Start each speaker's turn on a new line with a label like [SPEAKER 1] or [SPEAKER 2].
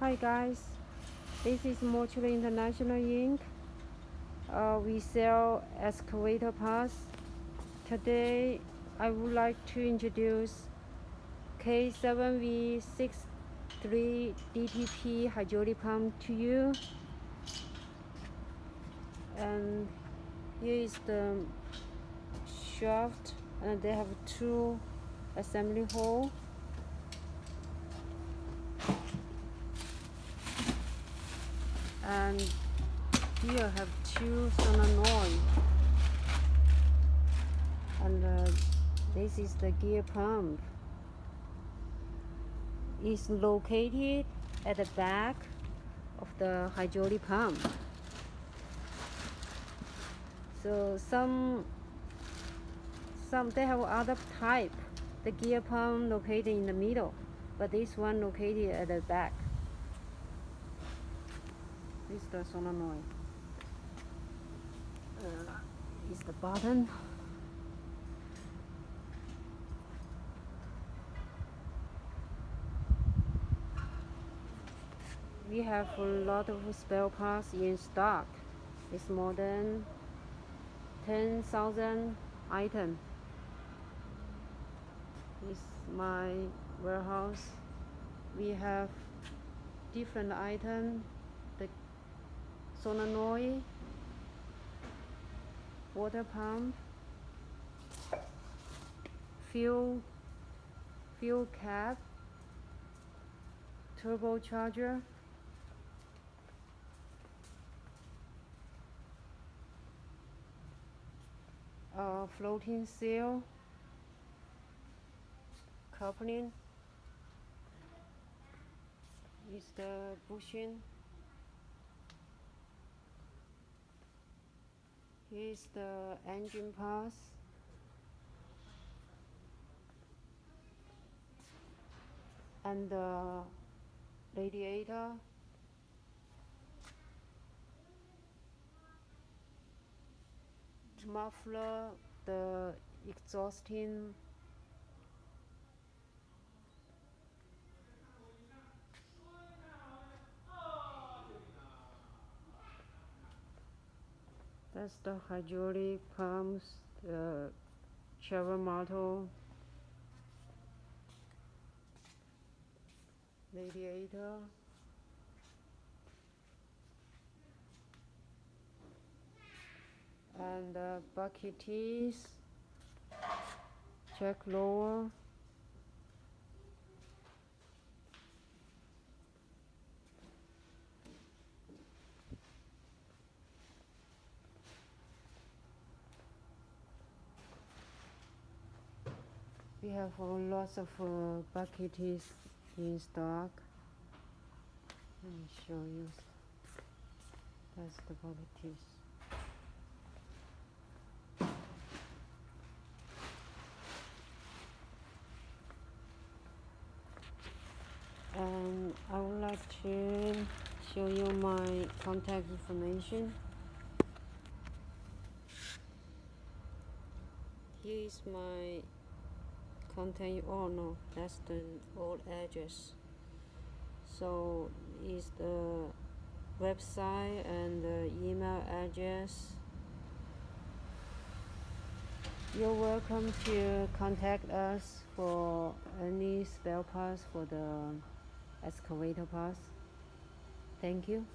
[SPEAKER 1] Hi guys, this is Mortuary International Inc. We sell excavator parts. Today I would like to introduce K7V63Dtp hydraulic pump to you. And here is the shaft, and they have two assembly holes. And here have two solenoid, and this is the gear pump. It's located at the back of the hydraulic pump. So some they have other type, the gear pump located in the middle, but this one located at the back. This is the solenoid. Is the button. We have a lot of spare parts in stock. It's more than 10,000 items. This is my warehouse. We have different items. The solenoid, water pump, fuel cap, turbocharger, floating seal, coupling. Is the bushing. Here's the engine parts. And the radiator. Muffler, the exhausting. That's the hydraulic pumps, the shower motor, radiator, and the bucket tees, jack lower, we have lots of bucket tees in stock. Let me show you. That's the bucket tees. And I would like to show you my contact information. Here is my contact. Oh no, that's the old address. So is the website and the email address. You're welcome to contact us for any spare parts for the excavator parts. Thank you.